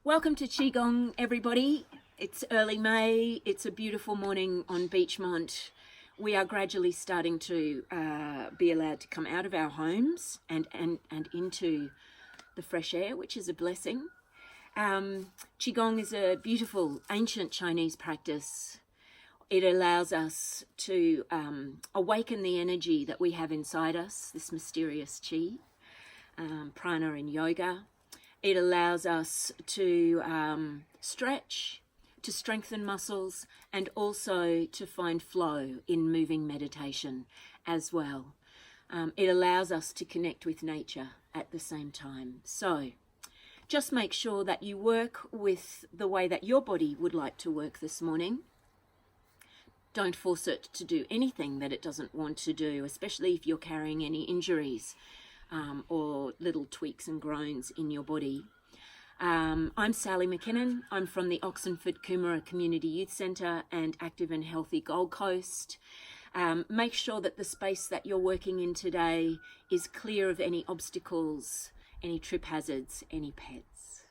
Welcome to Chi Gong, everybody. It's early May. It's a beautiful morning on Beachmont. We are gradually starting to be allowed to come out of our homes and into the fresh air, which is a blessing. Chi Gong is a beautiful ancient Chinese practice. It allows us to awaken the energy that we have inside us, this mysterious Chi, prana in yoga. It allows us to stretch, to strengthen muscles, and also to find flow in moving meditation as well. It allows us to connect with nature at the same time. So just make sure that you work with the way that your body would like to work this morning. Don't force it to do anything that it doesn't want to do, especially if you're carrying any injuries or little tweaks and groans in your body. I'm Sally MacKinnon. I'm from the Oxenford Coomera Community Youth Centre and Active and Healthy Gold Coast. Make sure that the space that you're working in today is clear of any obstacles, any trip hazards, any pets.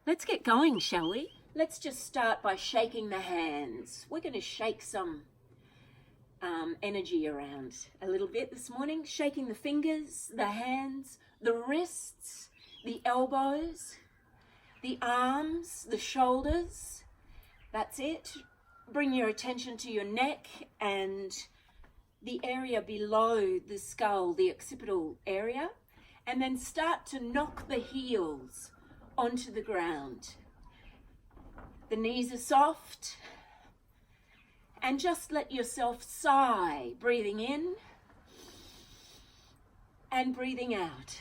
Let's get going, shall we? Let's just start by shaking the hands. We're going to shake some energy around a little bit this morning, shaking the fingers, the hands, the wrists, the elbows, the arms, the shoulders. That's it. Bring your attention to your neck and the area below the skull, the occipital area, and then start to knock the heels onto the ground. The knees are soft. And just let yourself sigh, breathing in and breathing out.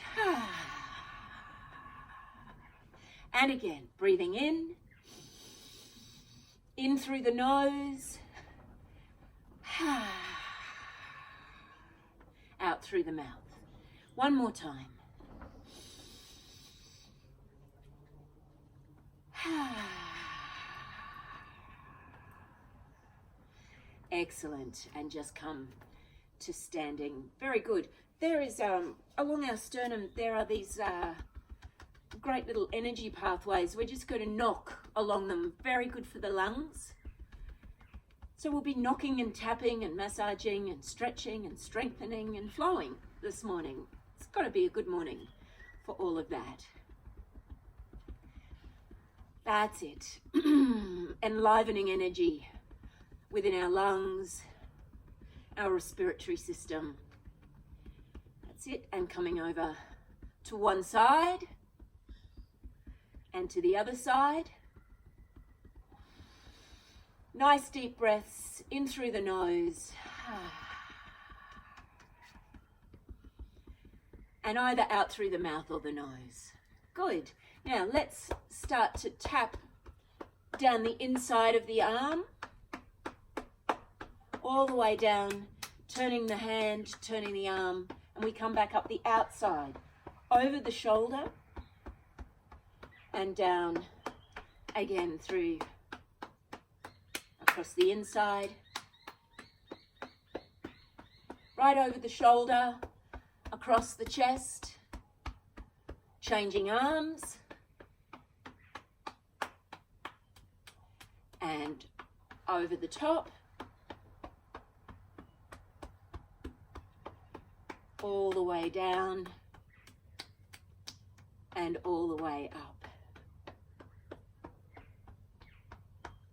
And again, breathing in through the nose, out through the mouth. One more time. Excellent. And just come to standing. Very good. There is, along our sternum, there are these great little energy pathways. We're just going to knock along them. Very good for the lungs. So we'll be knocking and tapping and massaging and stretching and strengthening and flowing this morning. It's got to be a good morning for all of that. That's it. Enlivening energy within our lungs, our respiratory system. That's it. And coming over to one side and to the other side. Nice deep breaths in through the nose. And either out through the mouth or the nose. Good. Now let's start to tap down the inside of the arm. All the way down, turning the hand, turning the arm, and we come back up the outside, over the shoulder, and down again through, across the inside, right over the shoulder, across the chest, changing arms, and over the top, all the way down and all the way up.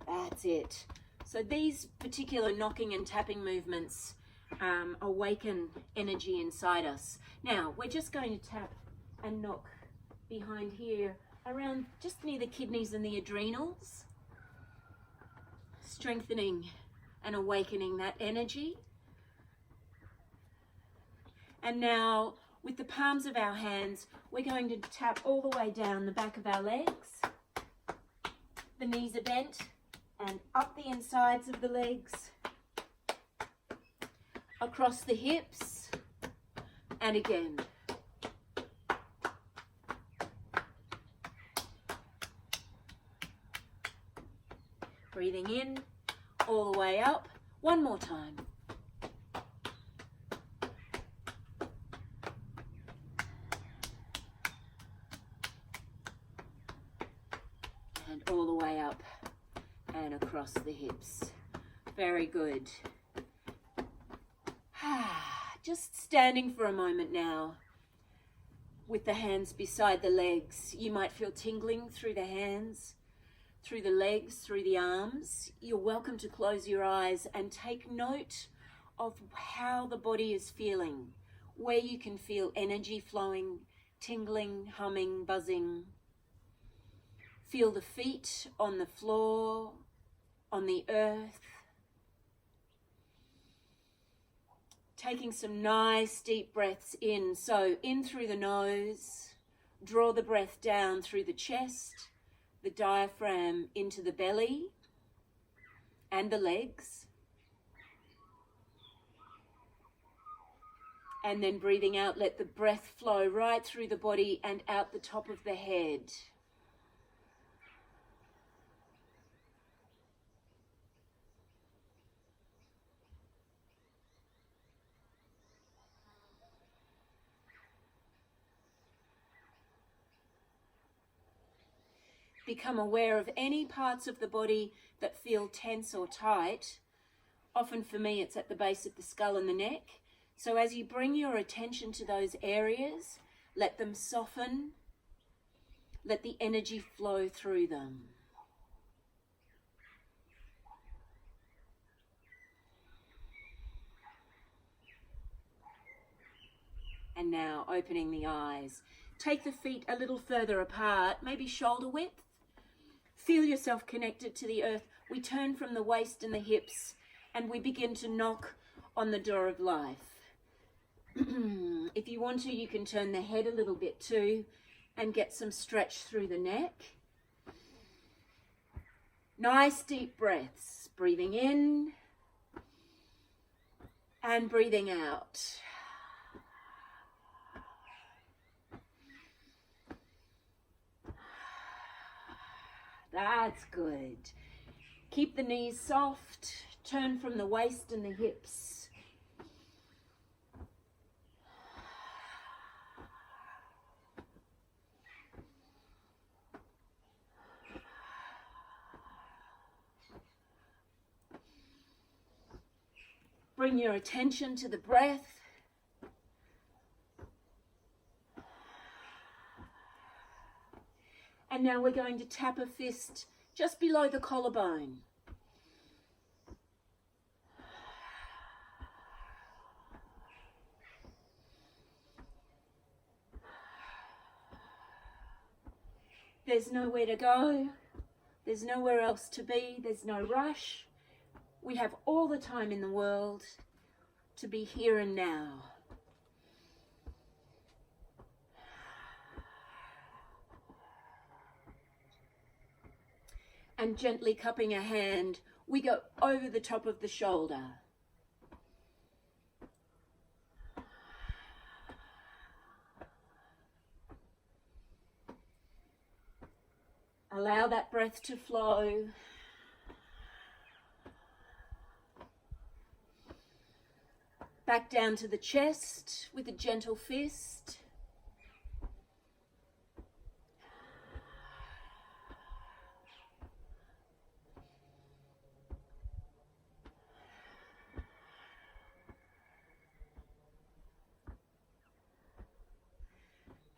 That's it. So these particular knocking and tapping movements awaken energy inside us. Now we're just going to tap and knock behind here around just near the kidneys and the adrenals, strengthening and awakening that energy. And now, with the palms of our hands, we're going to tap all the way down the back of our legs. The knees are bent and up the insides of the legs, across the hips, and again. Breathing in, all the way up. One more time. and all the way up and across the hips. Very good. Just standing for a moment now with the hands beside the legs. You might feel tingling through the hands, through the legs, through the arms. You're welcome to close your eyes and take note of how the body is feeling, where you can feel energy flowing, tingling, humming, buzzing. Feel the feet on the floor, on the earth. Taking some nice deep breaths in. So in through the nose, draw the breath down through the chest, the diaphragm into the belly and the legs. And then breathing out, let the breath flow right through the body and out the top of the head. Become aware of any parts of the body that feel tense or tight. Often for me, it's at the base of the skull and the neck. So as you bring your attention to those areas, let them soften. Let the energy flow through them. And now opening the eyes. Take the feet a little further apart, maybe shoulder width. Feel yourself connected to the earth. We turn from the waist and the hips and we begin to knock on the door of life. If you want to, you can turn the head a little bit too and get some stretch through the neck. Nice deep breaths, breathing in and breathing out. That's good. Keep the knees soft. Turn from the waist and the hips. Bring your attention to the breath. And now we're going to tap a fist just below the collarbone. There's nowhere to go. There's nowhere else to be. There's no rush. We have all the time in the world to be here and now. And gently cupping a hand, we go over the top of the shoulder. Allow that breath to flow. Back down to the chest with a gentle fist.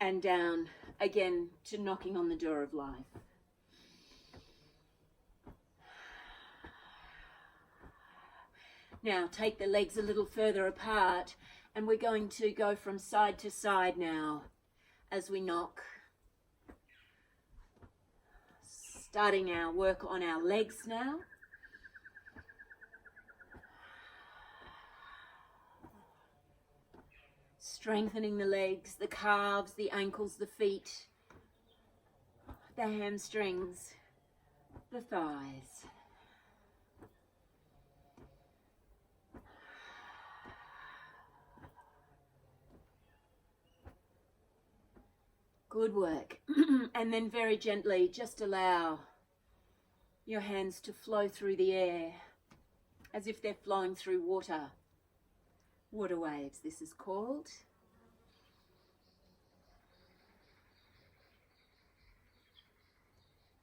And down again to knocking on the door of life. Now take the legs a little further apart and we're going to go from side to side now as we knock. Starting our work on our legs now. Strengthening the legs, the calves, the ankles, the feet, the hamstrings, the thighs. Good work. And then very gently, just allow your hands to flow through the air as if they're flowing through water. Water waves, this is called.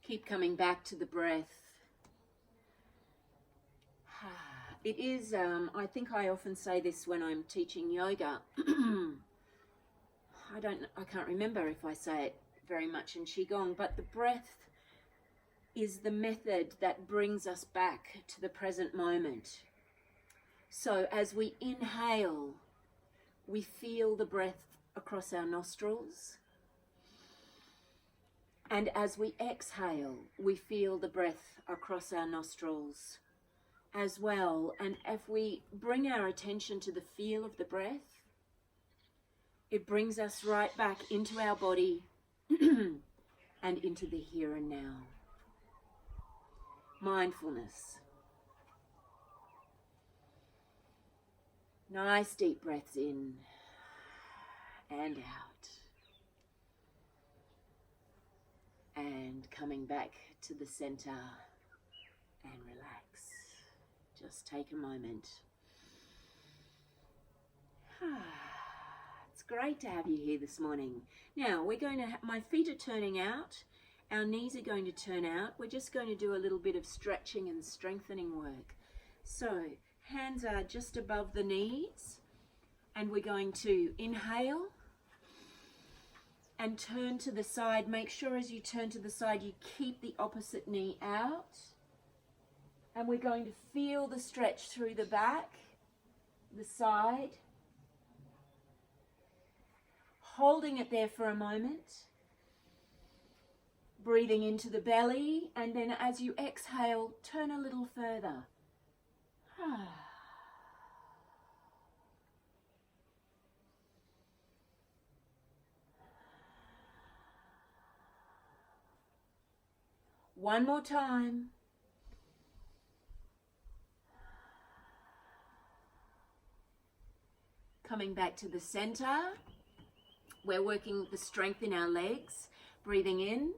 Keep coming back to the breath. It is, I think I often say this when I'm teaching yoga. I can't remember if I say it very much in Chi Gong, but the breath is the method that brings us back to the present moment. So as we inhale, we feel the breath across our nostrils. And as we exhale, we feel the breath across our nostrils as well. And if we bring our attention to the feel of the breath, it brings us right back into our body and into the here and now. Mindfulness. Nice deep breaths in and out. And coming back to the center and relax. Just take a moment. It's great to have you here this morning. Now we're going to, my feet are turning out. Our knees are going to turn out. We're just going to do a little bit of stretching and strengthening work. So hands are just above the knees, and we're going to inhale and turn to the side. Make sure as you turn to the side, you keep the opposite knee out. And we're going to feel the stretch through the back, the side. Holding it there for a moment. Breathing into the belly, and then as you exhale, turn a little further. One more time. Coming back to the center. We're working the strength in our legs. Breathing in.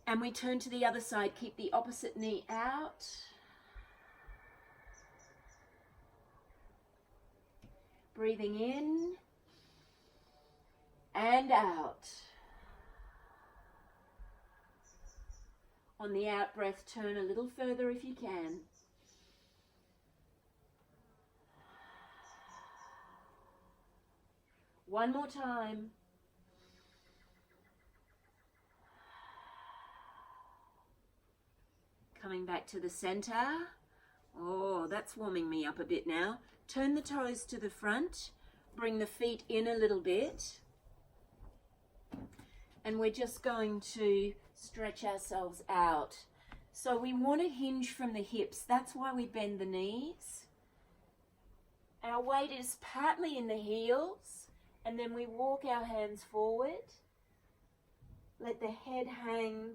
And we turn to the other side. Keep the opposite knee out. Breathing in and out. On the out breath, turn a little further if you can. One more time. Coming back to the center. Oh, that's warming me up a bit now. Turn the toes to the front. Bring the feet in a little bit. And we're just going to stretch ourselves out. So we want to hinge from the hips. That's why we bend the knees. Our weight is partly in the heels. And then we walk our hands forward. Let the head hang.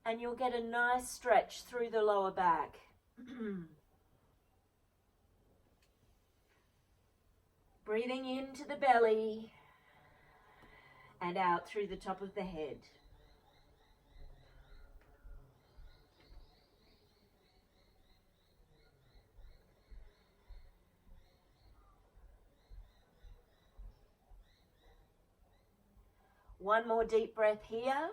And you'll get a nice stretch through the lower back. Breathing into the belly and out through the top of the head. One more deep breath here.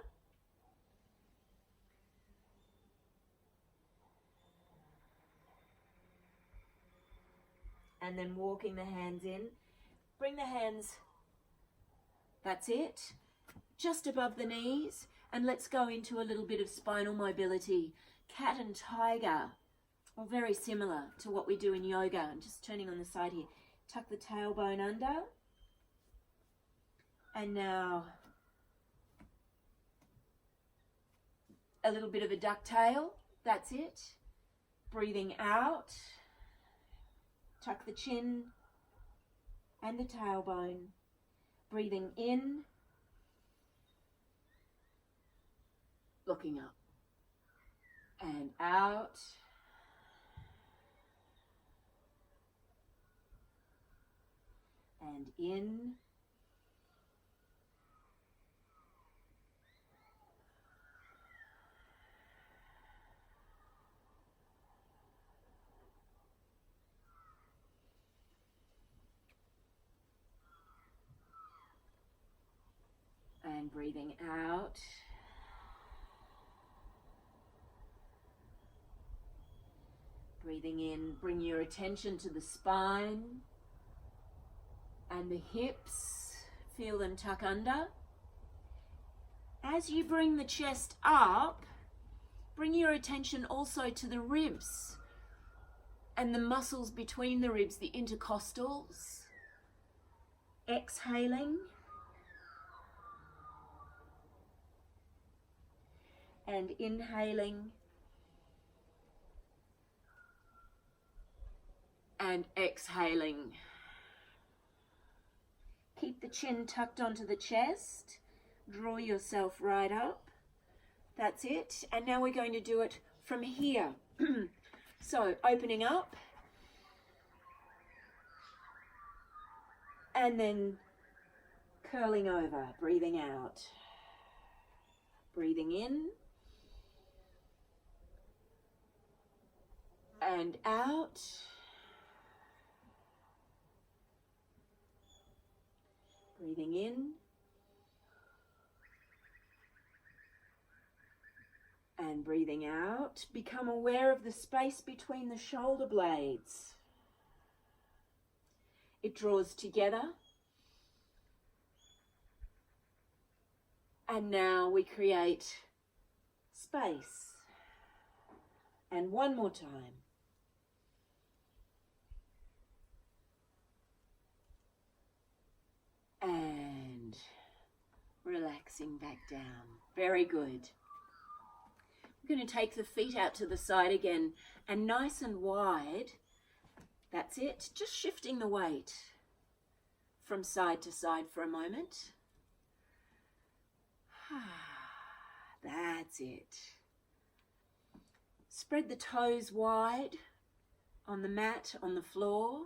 And then walking the hands in. Bring the hands, that's it, just above the knees. And let's go into a little bit of spinal mobility. Cat and tiger, or very similar to what we do in yoga. I'm just turning on the side here. Tuck the tailbone under. And now a little bit of a duck tail, that's it. Breathing out. Tuck the chin and the tailbone. Breathing in. Looking up. And out. And in. And breathing out. Breathing in, bring your attention to the spine and the hips. Feel them tuck under. As you bring the chest up, bring your attention also to the ribs and the muscles between the ribs, the intercostals. Exhaling. And inhaling. And exhaling. Keep the chin tucked onto the chest. Draw yourself right up. That's it. And now we're going to do it from here. So opening up. And then curling over. Breathing out. Breathing in. And out. Breathing in. And breathing out. Become aware of the space between the shoulder blades. It draws together. And now we create space. And one more time. And relaxing back down. Very good. We're going to take the feet out to the side again and nice and wide. That's it. Just shifting the weight from side to side for a moment. That's it. Spread the toes wide on the mat, on the floor.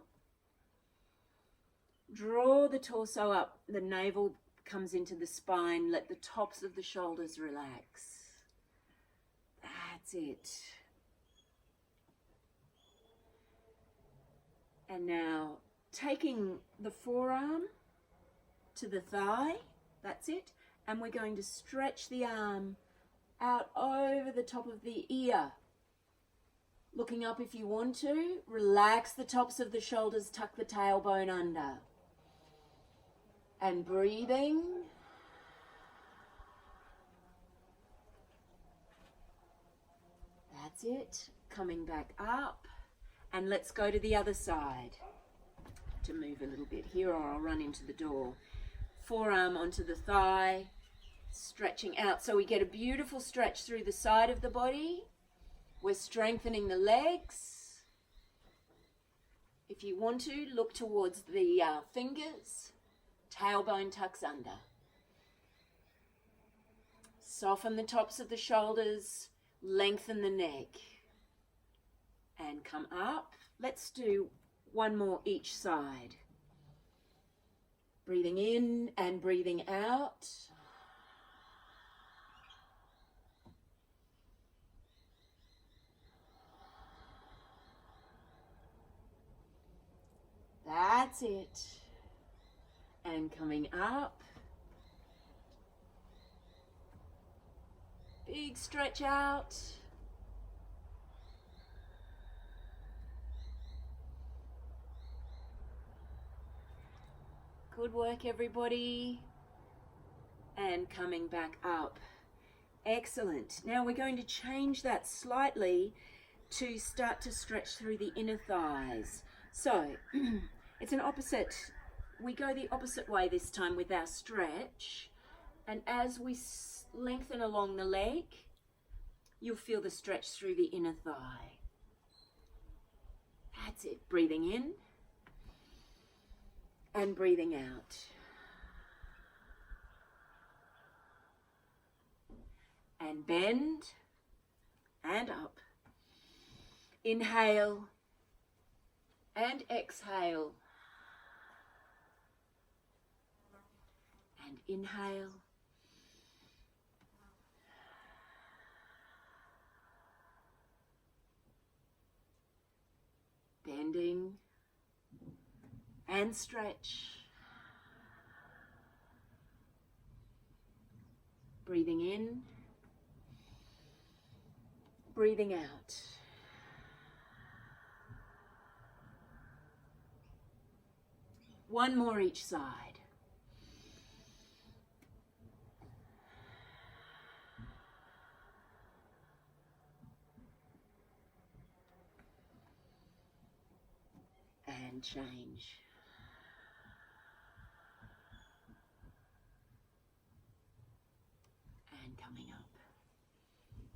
Draw the torso up. The navel comes into the spine. Let the tops of the shoulders relax. That's it. And now taking the forearm to the thigh. That's it. And we're going to stretch the arm out over the top of the ear. Looking up if you want to. Relax the tops of the shoulders. Tuck the tailbone under. And breathing. That's it. Coming back up. And let's go to the other side. To move a little bit here or I'll run into the door. Forearm onto the thigh. Stretching out. So we get a beautiful stretch through the side of the body. We're strengthening the legs. If you want to, look towards the fingers. Tailbone tucks under. Soften the tops of the shoulders. Lengthen the neck. And come up. Let's do one more each side. Breathing in and breathing out. That's it. And coming up. Big stretch out. Good work, everybody. And coming back up. Excellent. Now we're going to change that slightly to start to stretch through the inner thighs. So it's an opposite. We go the opposite way this time with our stretch. And as we lengthen along the leg, you'll feel the stretch through the inner thigh. That's it. Breathing in. And breathing out. And bend. And up. Inhale. And exhale. And inhale. Bending. And stretch. Breathing in. Breathing out. One more each side. And change. And coming up.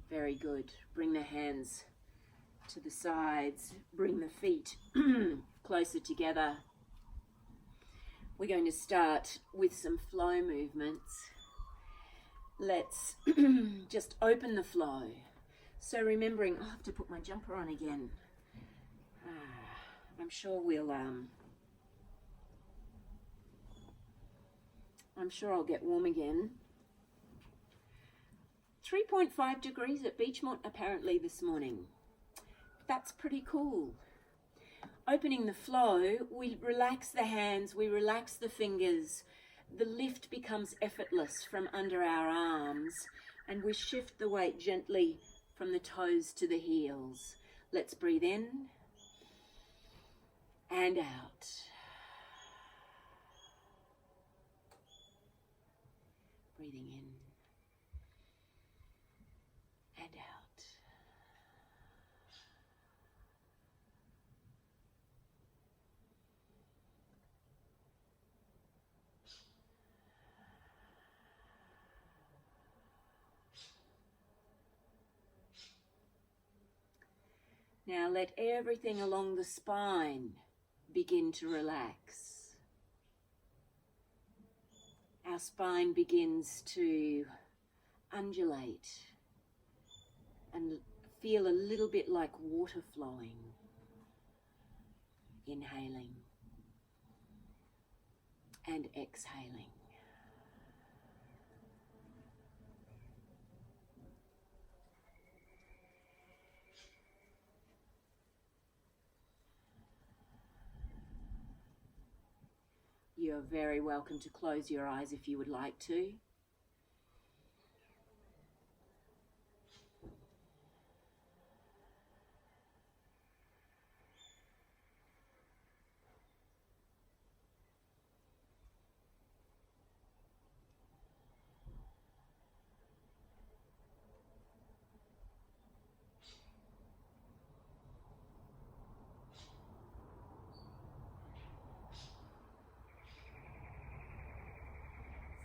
Very good. Bring the hands to the sides. Bring the feet closer together. We're going to start with some flow movements. Let's just open the flow. So remembering, I have to put my jumper on again. I'm sure I'll get warm again. 3.5 degrees at Beachmont apparently this morning. That's pretty cool. Opening the flow, we relax the hands, we relax the fingers. The lift becomes effortless from under our arms, and we shift the weight gently from the toes to the heels. Let's breathe in and out. Breathing in and out. Now let everything along the spine begin to relax. Our spine begins to undulate and feel a little bit like water flowing. Inhaling and exhaling. You're very welcome to close your eyes if you would like to.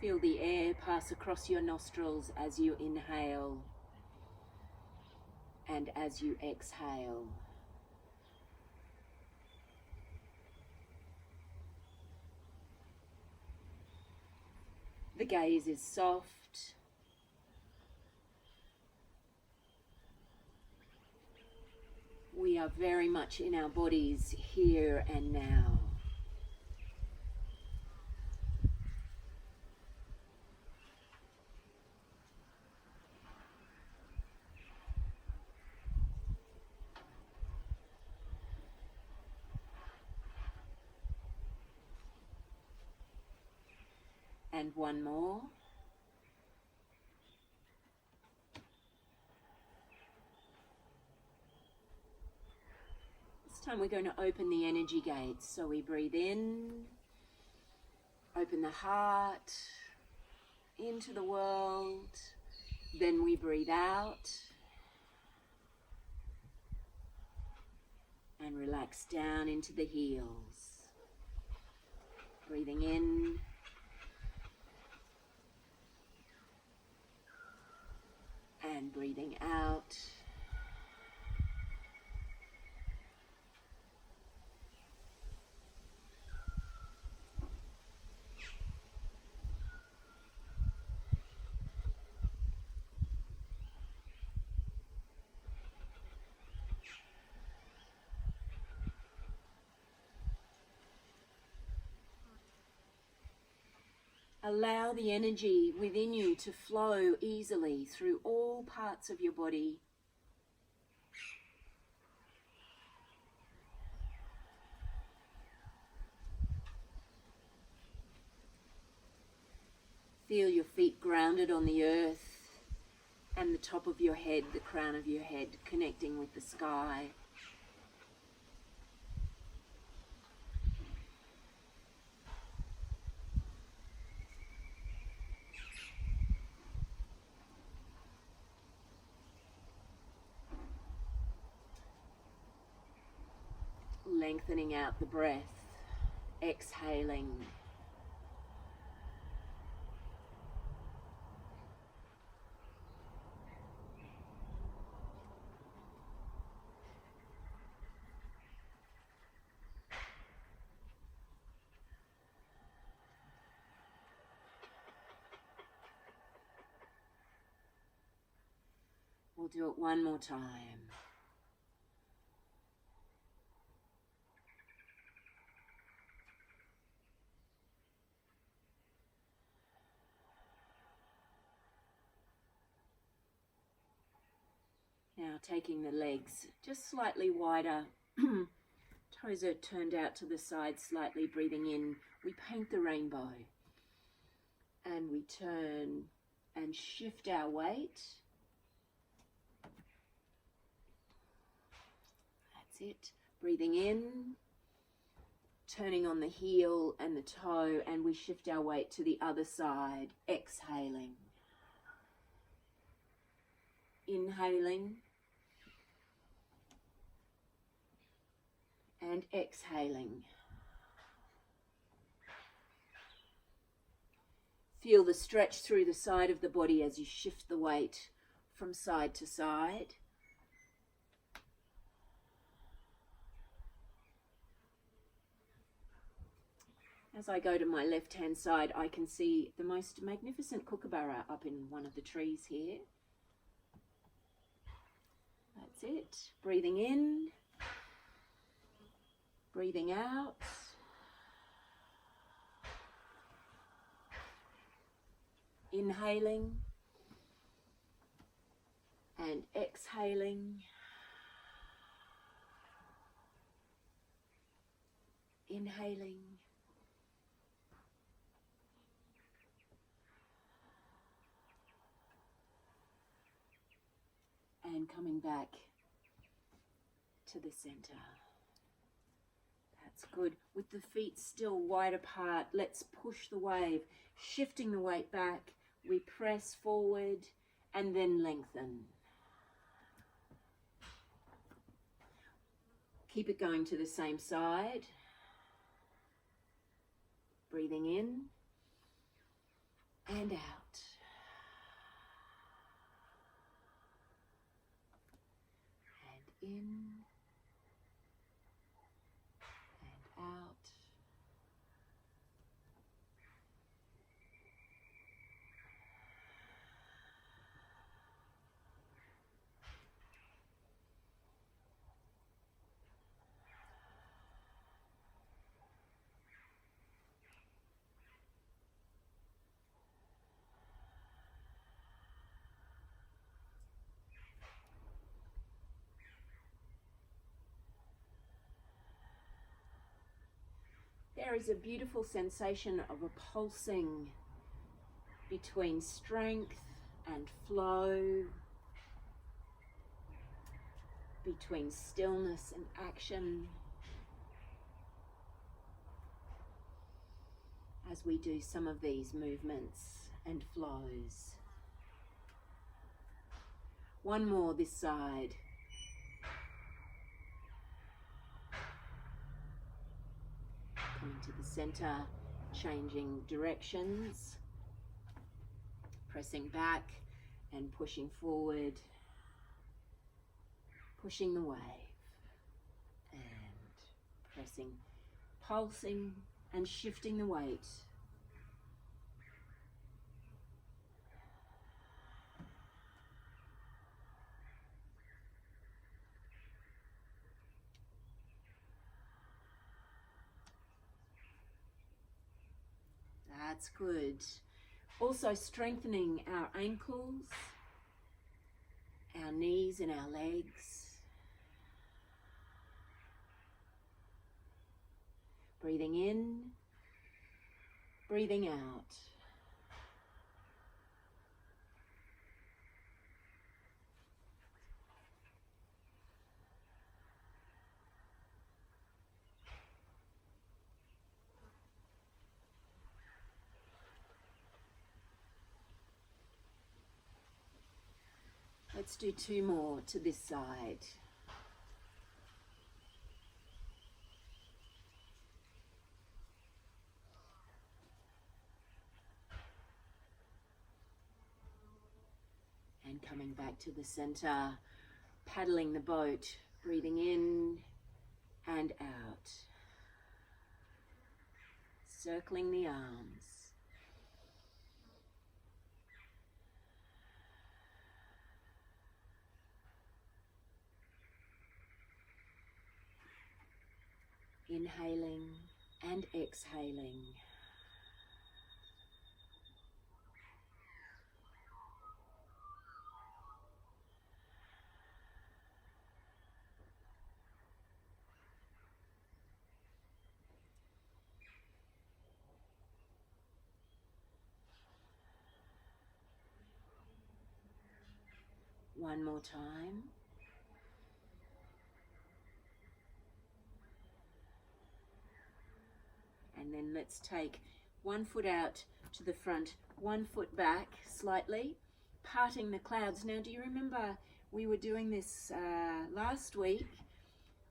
Feel the air pass across your nostrils as you inhale and as you exhale. The gaze is soft. We are very much in our bodies here and now. And one more. This time we're going to open the energy gates. So we breathe in, open the heart into the world. Then we breathe out and relax down into the heels. Breathing in. And breathing out. Allow the energy within you to flow easily through all parts of your body. Feel your feet grounded on the earth and the top of your head, the crown of your head, connecting with the sky. lengthening out the breath, exhaling. We'll do it one more time. Now taking the legs just slightly wider, toes are turned out to the side slightly, breathing in. We paint the rainbow and we turn and shift our weight. That's it. Breathing in, turning on the heel and the toe, and we shift our weight to the other side, exhaling. Inhaling and exhaling. Feel the stretch through the side of the body as you shift the weight from side to side. As I go to my left-hand side, I can see the most magnificent kookaburra up in one of the trees here. That's it. Breathing in, breathing out. Inhaling and exhaling. Inhaling and coming back to the center. That's good. With the feet still wide apart, let's push the wave, shifting the weight back. We press forward and then lengthen. Keep it going to the same side. Breathing in and out. And in and out. There is a beautiful sensation of a pulsing between strength and flow, between stillness and action, as we do some of these movements and flows. One more this side. Coming to the center, changing directions, pressing back and pushing forward, pushing the wave and pressing, pulsing and shifting the weight. That's good. Also strengthening our ankles, our knees and our legs. Breathing in, breathing out. Let's do two more to this side. And coming back to the center, paddling the boat, breathing in and out, circling the arms. Inhaling and exhaling. One more time. And then let's take one foot out to the front, one foot back slightly, parting the clouds. Now, do you remember we were doing this last week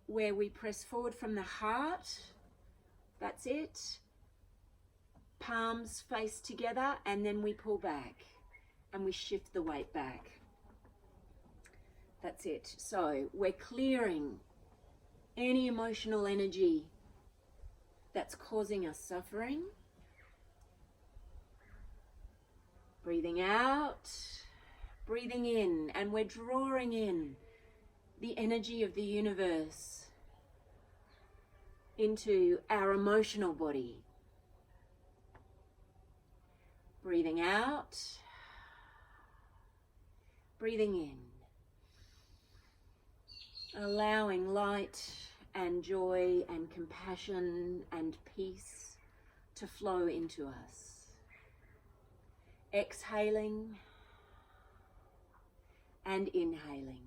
where we press forward from the heart? That's it. Palms face together, and then we pull back and we shift the weight back. That's it. So we're clearing any emotional energy that's causing us suffering. Breathing out, breathing in, and we're drawing in the energy of the universe into our emotional body. Breathing out, breathing in. Allowing light and joy and compassion and peace to flow into us. Exhaling and inhaling.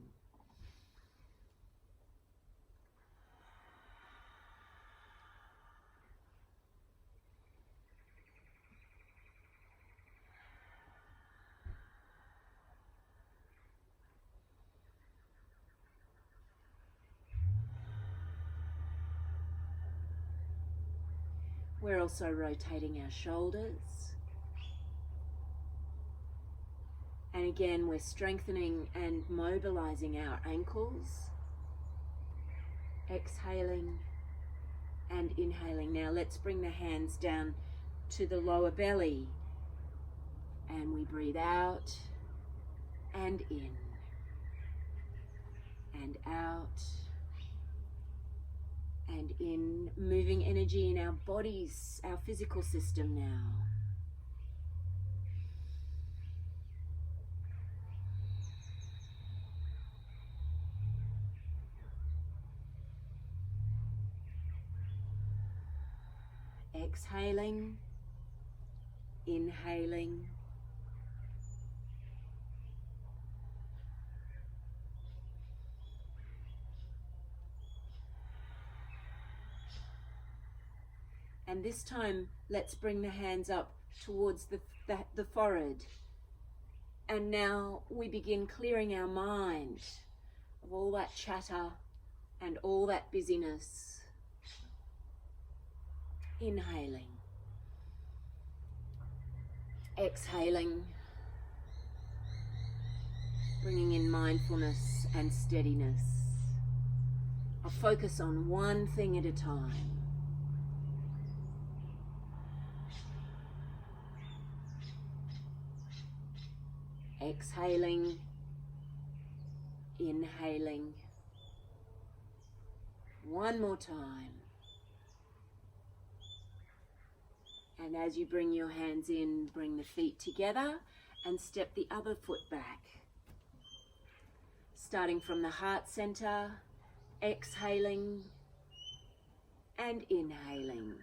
We're also rotating our shoulders. And again, we're strengthening and mobilizing our ankles. Exhaling and inhaling. Now let's bring the hands down to the lower belly. And we breathe out and in. And out. And in, moving energy in our bodies, our physical system now. Exhaling, inhaling. And this time, let's bring the hands up towards the forehead. And now we begin clearing our mind of all that chatter and all that busyness. Inhaling. Exhaling. Bringing in mindfulness and steadiness. A focus on one thing at a time. Exhaling, inhaling. One more time. And as you bring your hands in, bring the feet together and step the other foot back. Starting from the heart center, exhaling and inhaling.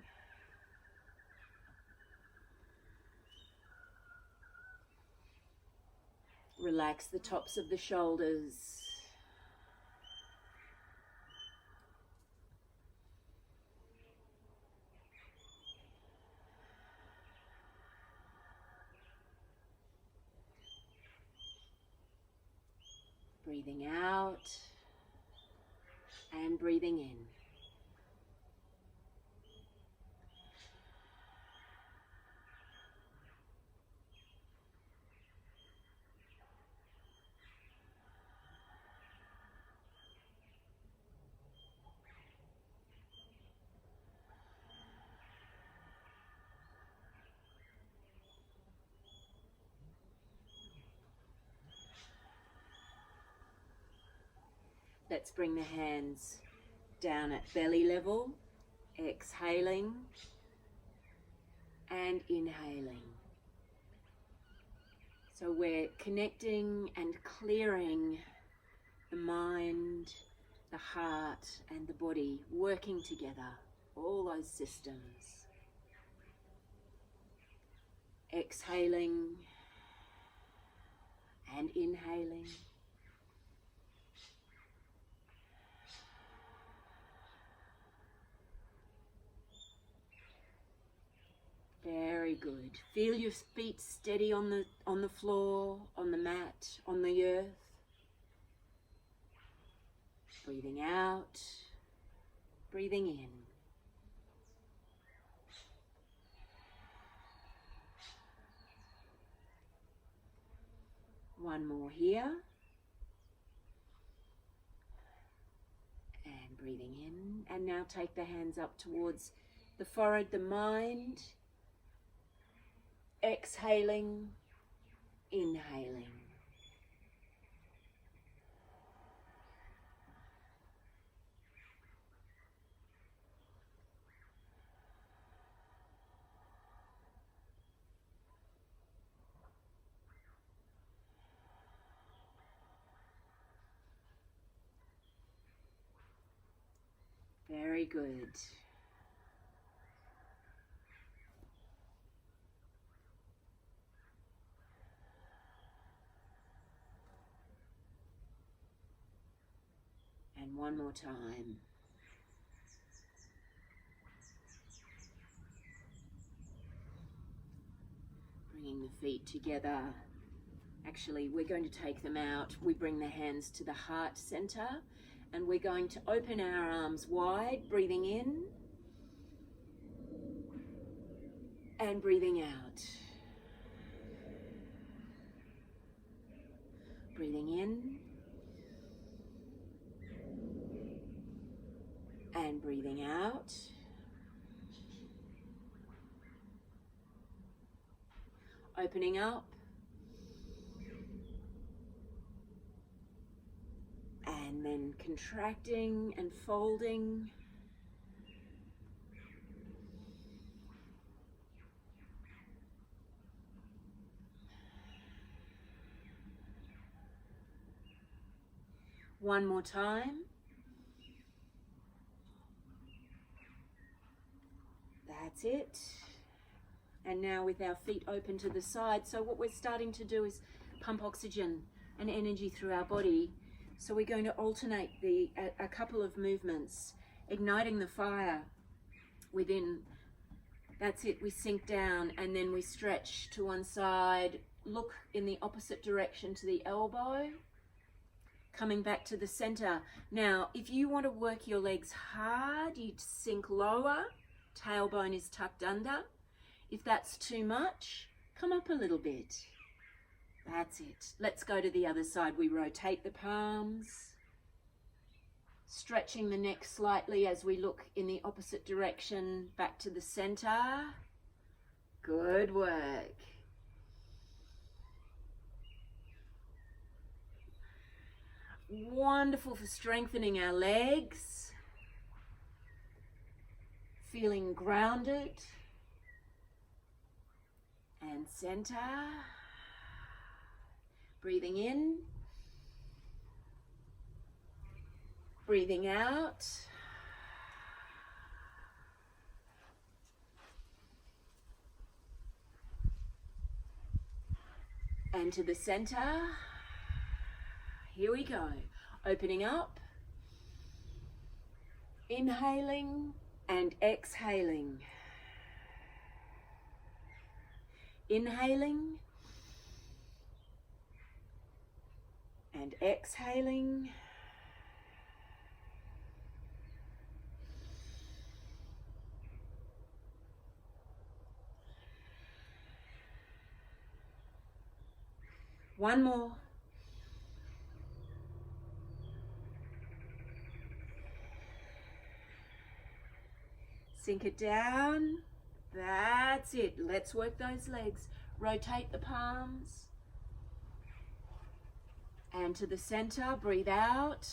Relax the tops of the shoulders. Breathing out and breathing in. Let's bring the hands down at belly level, exhaling and inhaling. So we're connecting and clearing the mind, the heart and the body, working together, all those systems. Exhaling and inhaling. Very good. Feel your feet steady on the floor, on the mat, on the earth. Breathing out, breathing in. One more here. And breathing in. And now take the hands up towards the forehead, the mind. Exhaling, inhaling. Very good. And one more time. Bringing the feet together. Actually, we're going to take them out. We bring the hands to the heart center and we're going to open our arms wide, breathing in and breathing out. Breathing in and breathing out. Opening up and then contracting and folding. One more time. That's it. And now with our feet open to the side, so what we're starting to do is pump oxygen and energy through our body. So we're going to alternate a couple of movements, igniting the fire within. That's it, we sink down and then we stretch to one side, look in the opposite direction to the elbow, coming back to the center. Now, if you want to work your legs hard, you sink lower, tailbone is tucked under. If that's too much, come up a little bit. That's it. Let's go to the other side. We rotate the palms, stretching the neck slightly as we look in the opposite direction, back to the center. Good work. Wonderful for strengthening our legs, feeling grounded and center. Breathing in, breathing out. And to the center. Here we go. Opening up, inhaling and exhaling. Inhaling and exhaling. One more. Sink it down. That's it. Let's work those legs. Rotate the palms. And to the center, breathe out.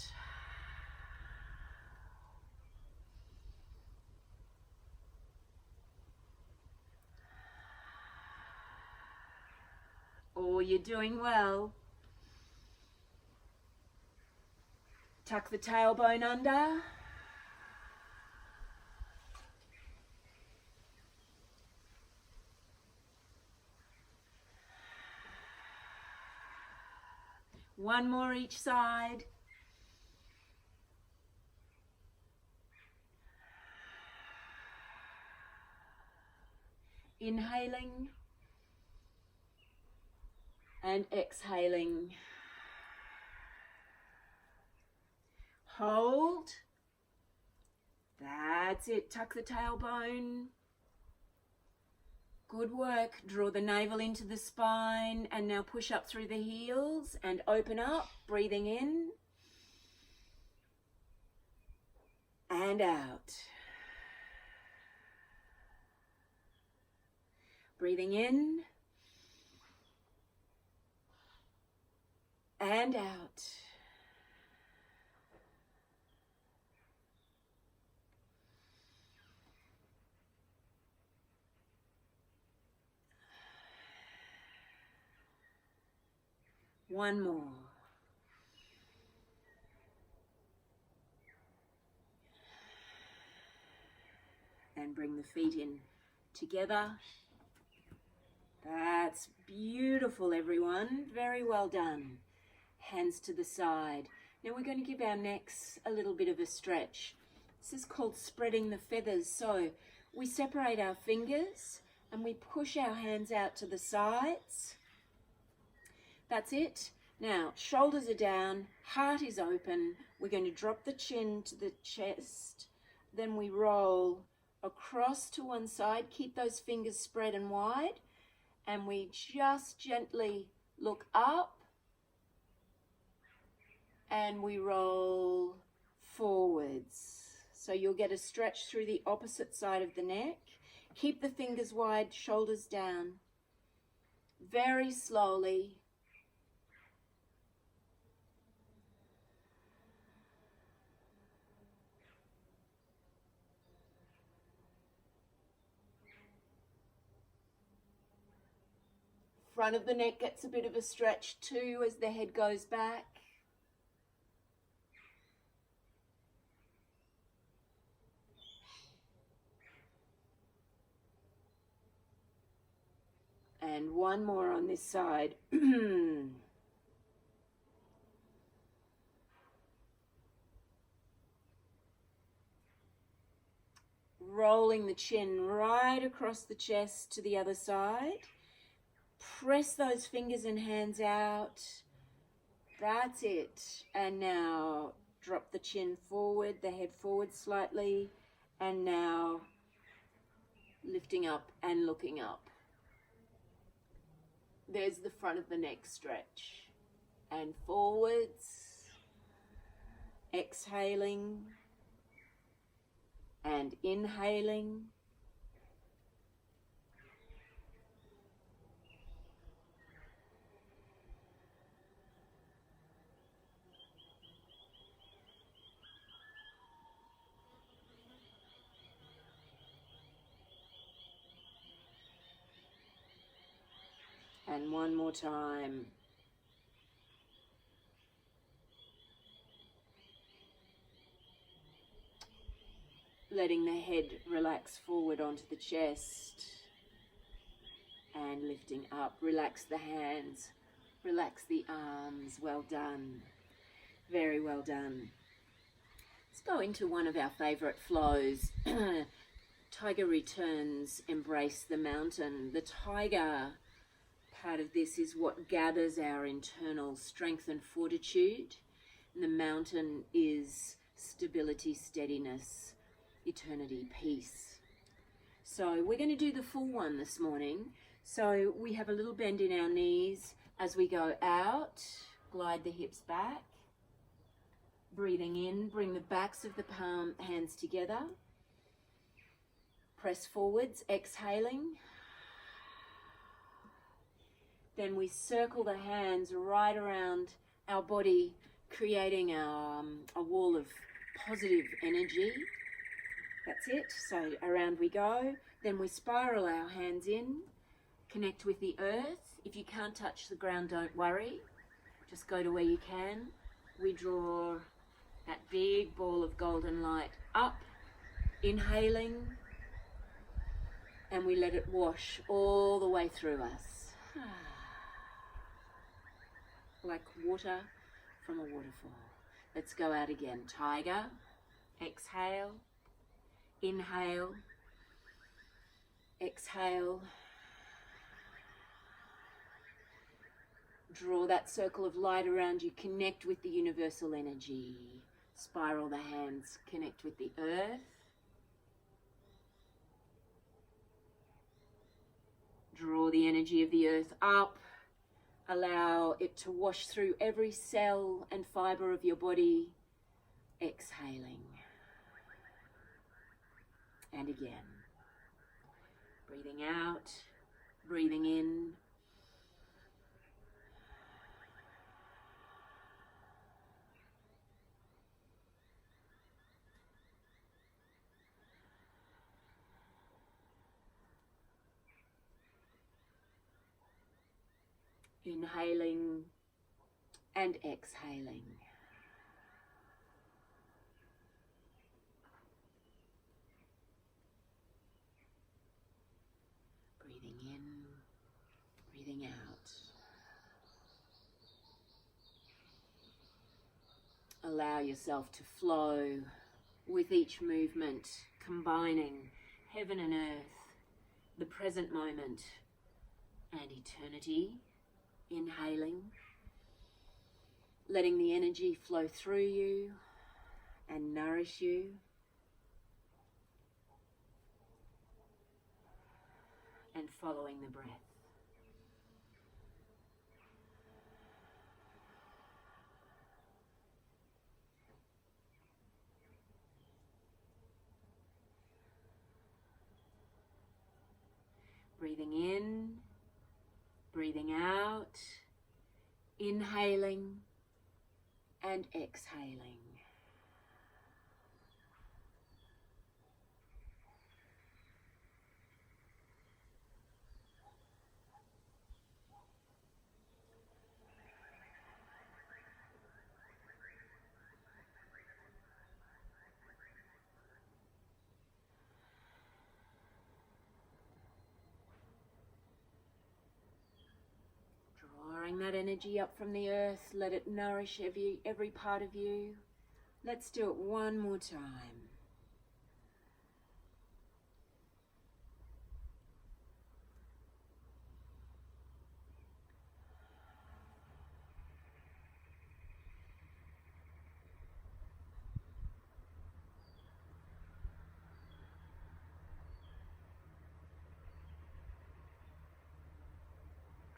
you're doing well. Tuck the tailbone under. One more each side. Inhaling and exhaling. Hold. That's it. Tuck the tailbone. Good work. Draw the navel into the spine and now push up through the heels and open up, breathing in and out. Breathing in and out. One more. And bring the feet in together. That's beautiful, everyone. Very well done. Hands to the side. Now we're going to give our necks a little bit of a stretch. This is called spreading the feathers. So we separate our fingers and we push our hands out to the sides. That's it. Now, shoulders are down, heart is open. We're going to drop the chin to the chest. Then we roll across to one side. Keep those fingers spread and wide. And we just gently look up. And we roll forwards. So you'll get a stretch through the opposite side of the neck. Keep the fingers wide, shoulders down. Very slowly. Front of the neck gets a bit of a stretch too as the head goes back. And one more on this side. Rolling the chin right across the chest to the other side. Press those fingers and hands out. That's it. And now drop the chin forward, the head forward slightly. And now lifting up and looking up. There's the front of the neck stretch. And forwards. Exhaling. And inhaling. And one more time. Letting the head relax forward onto the chest. And lifting up. Relax the hands. Relax the arms. Well done. Very well done. Let's go into one of our favorite flows. Tiger returns, embrace the mountain. The tiger part of this is what gathers our internal strength and fortitude. And the mountain is stability, steadiness, eternity, peace. So we're going to do the full one this morning. So we have a little bend in our knees as we go out. Glide the hips back. Breathing in, bring the backs of the palm hands together. Press forwards, exhaling. Then we circle the hands right around our body, creating a wall of positive energy. That's it. So around we go. Then we spiral our hands in Connect with the earth. If you can't touch the ground, don't worry. Just go to where you can. We draw that big ball of golden light up, inhaling, and we let it wash all the way through us. Like water from a waterfall. Let's go out again. Tiger. Exhale. Inhale. Exhale. Draw that circle of light around you. Connect with the universal energy. Spiral the hands. Connect with the earth. Draw the energy of the earth up. Allow it to wash through every cell and fiber of your body. Exhaling. And again. Breathing out. Breathing in. Inhaling and exhaling. Breathing in, breathing out. Allow yourself to flow with each movement, combining heaven and earth, the present moment and eternity. Inhaling, letting the energy flow through you and nourish you. And following the breath. Breathing in. Breathing out, inhaling and exhaling. Drawing that energy up from the earth, let it nourish every part of you. Let's do it one more time.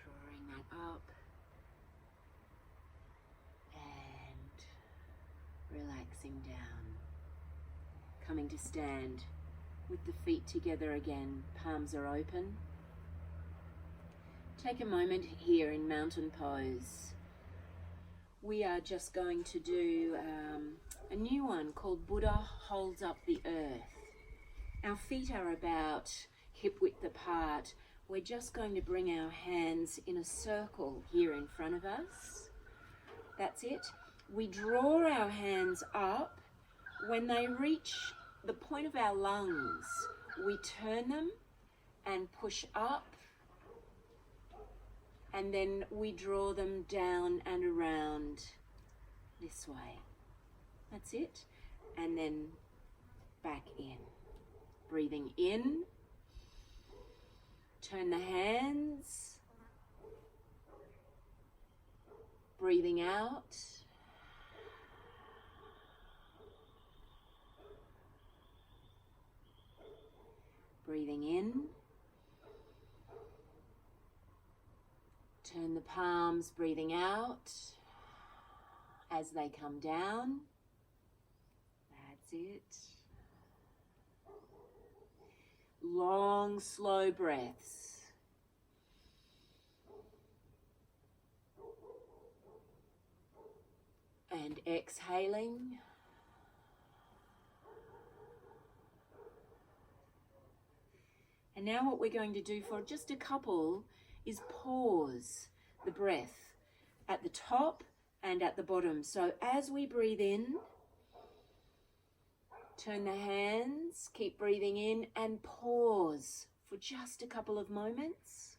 Drawing that up. Relaxing down, coming to stand with the feet together again, palms are open. Take a moment here in mountain pose. We are just going to do a new one called Buddha Holds Up the Earth. Our feet are about hip width apart. We're just going to bring our hands in a circle here in front of us. That's it. We draw our hands up. When they reach the point of our lungs, we turn them and push up, and then we draw them down and around this way. That's it. And then back in. Breathing in. Turn the hands. Breathing out. Breathing in. Turn the palms, breathing out as they come down. That's it. Long, slow breaths. And exhaling. And now what we're going to do for just a couple is pause the breath at the top and at the bottom. So as we breathe in, turn the hands, keep breathing in, and pause for just a couple of moments.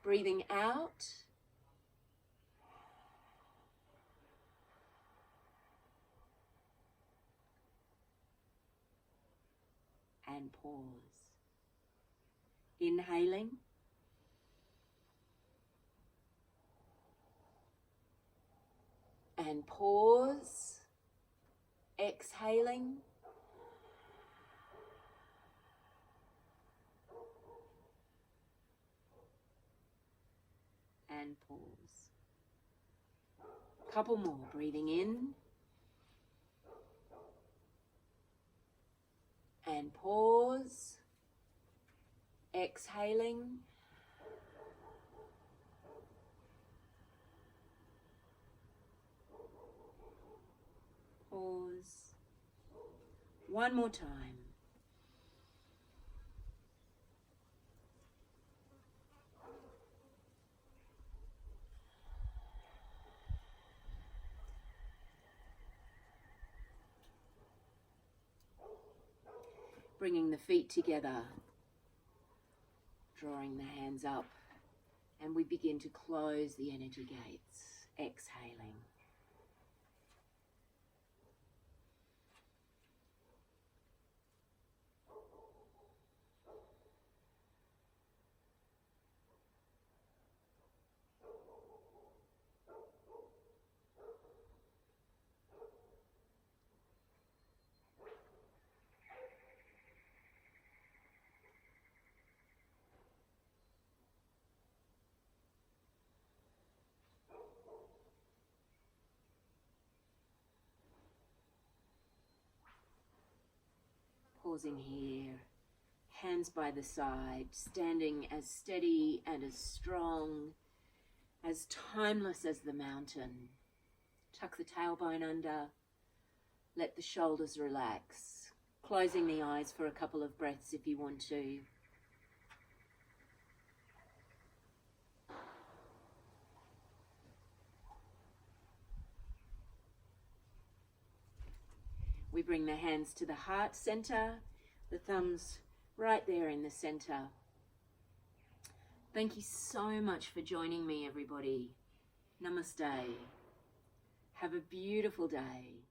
Breathing out. And pause. Inhaling. And pause. Exhaling. And pause. Couple more. Breathing in. And pause. Exhaling. Pause. One more time. Bringing the feet together, drawing the hands up, and we begin to close the energy gates, exhaling. Pausing here, hands by the side, standing as steady and as strong, as timeless as the mountain. Tuck the tailbone under, let the shoulders relax, closing the eyes for a couple of breaths if you want to. We bring the hands to the heart center, the thumbs right there in the center. Thank you so much for joining me, everybody. Namaste. Have a beautiful day.